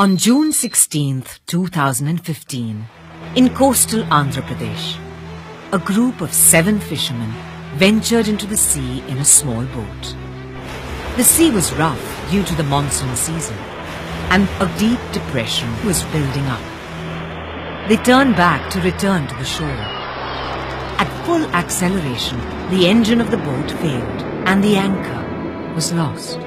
On June 16, 2015, in coastal Andhra Pradesh, a group of 7 fishermen ventured into the sea in a small boat. The sea was rough due to the monsoon season, and a deep depression was building up. They turned back to return to the shore. At full acceleration, the engine of the boat failed and the anchor was lost.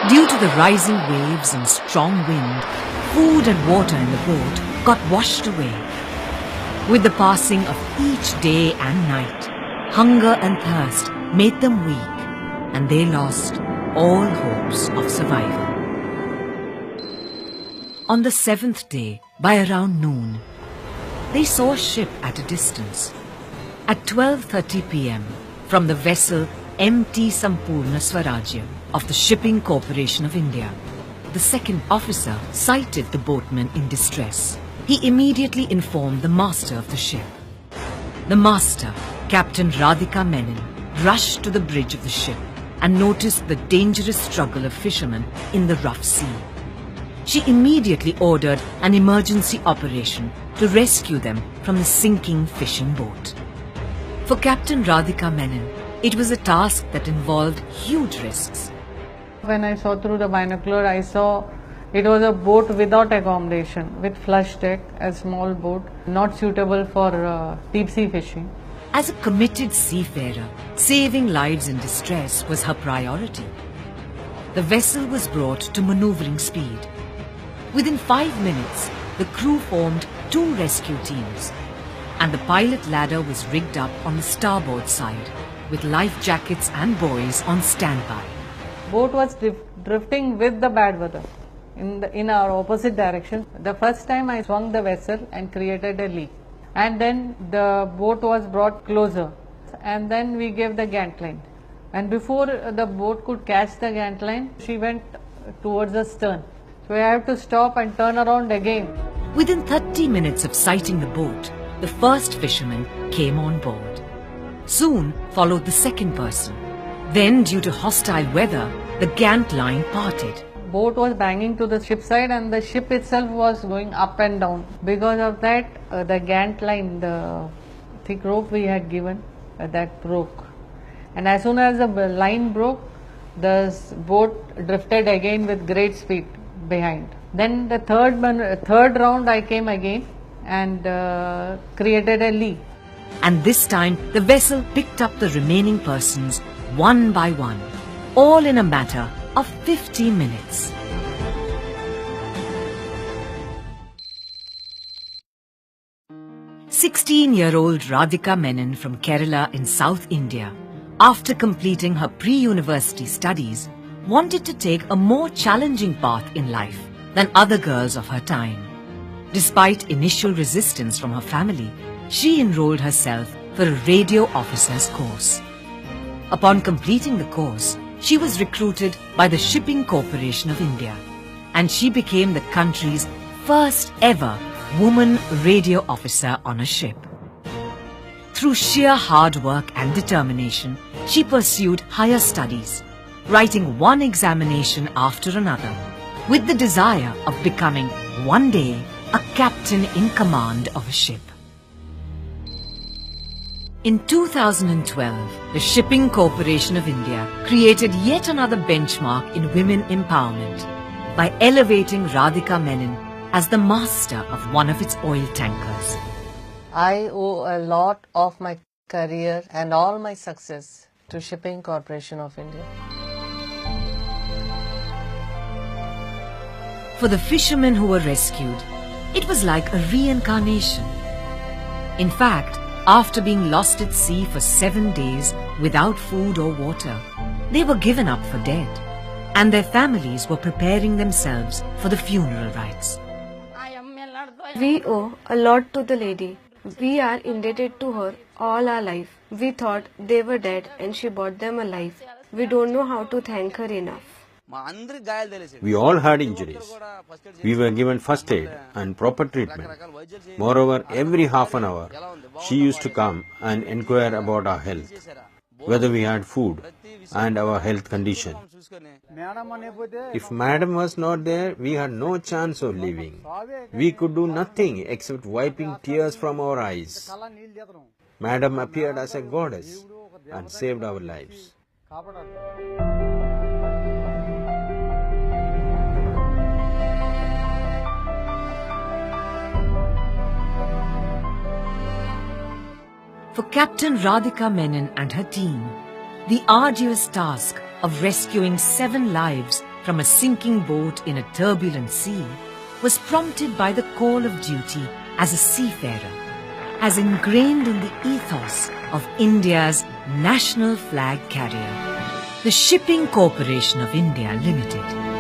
Due to the rising waves and strong wind, food and water in the boat got washed away. With the passing of each day and night, hunger and thirst made them weak, and they lost all hopes of survival. On the 7th day, by around noon, they saw a ship at a distance. At 12:30 p.m., from the vessel MT Sampurna Swarajya of the Shipping Corporation of India, the second officer sighted the boatman in distress. He immediately informed the master of the ship. The master, Captain Radhika Menon, rushed to the bridge of the ship and noticed the dangerous struggle of fishermen in the rough sea. She immediately ordered an emergency operation to rescue them from the sinking fishing boat. For Captain Radhika Menon, it was a task that involved huge risks. When I saw through the binocular, I saw it was a boat without accommodation, with flush deck, a small boat, not suitable for deep sea fishing. As a committed seafarer, saving lives in distress was her priority. The vessel was brought to maneuvering speed. Within 5 minutes, the crew formed 2 rescue teams, and the pilot ladder was rigged up on the starboard side, with life jackets and buoys on standby. Boat was drifting with the bad weather in our opposite direction. The first time I swung the vessel and created a leak, and then the boat was brought closer, and then we gave the gantline, and before the boat could catch the gantline, she went towards the stern. So I have to stop and turn around again. Within 30 minutes of sighting the boat, the first fisherman came on board. Soon followed the second person. Then, due to hostile weather, the gant line parted. Boat was banging to the ship side, and the ship itself was going up and down. Because of that, the gant line, the thick rope we had given, that broke. And as soon as the line broke, the boat drifted again with great speed behind. Then the third round I came again and created a lee. And this time the vessel picked up the remaining persons one by one, all in a matter of 50 minutes. "16-year-old Radhika Menon from Kerala in South India, after completing her pre-university studies, wanted to take a more challenging path in life than other girls of her time. Despite initial resistance from her family, she enrolled herself for a radio officer's course. Upon completing the course, she was recruited by the Shipping Corporation of India, and she became the country's first ever woman radio officer on a ship. Through sheer hard work and determination, she pursued higher studies, writing one examination after another, with the desire of becoming one day a captain in command of a ship. In 2012, the Shipping Corporation of India created yet another benchmark in women empowerment by elevating Radhika Menon as the master of one of its oil tankers. I owe a lot of my career and all my success to Shipping Corporation of India. For the fishermen who were rescued, it was like a reincarnation. In fact, after being lost at sea for 7 days without food or water, they were given up for dead, and their families were preparing themselves for the funeral rites. We owe a lot to the lady. We are indebted to her all our life. We thought they were dead and she brought them alive. We don't know how to thank her enough. We all had injuries. We were given first aid and proper treatment. Moreover, every half an hour, she used to come and inquire about our health. whether we had food and our health condition. If Madam was not there, we had no chance of living. We could do nothing except wiping tears from our eyes. Madam appeared as a goddess and saved our lives. For Captain Radhika Menon and her team, the arduous task of rescuing 7 lives from a sinking boat in a turbulent sea was prompted by the call of duty as a seafarer, as ingrained in the ethos of India's national flag carrier, the Shipping Corporation of India Limited.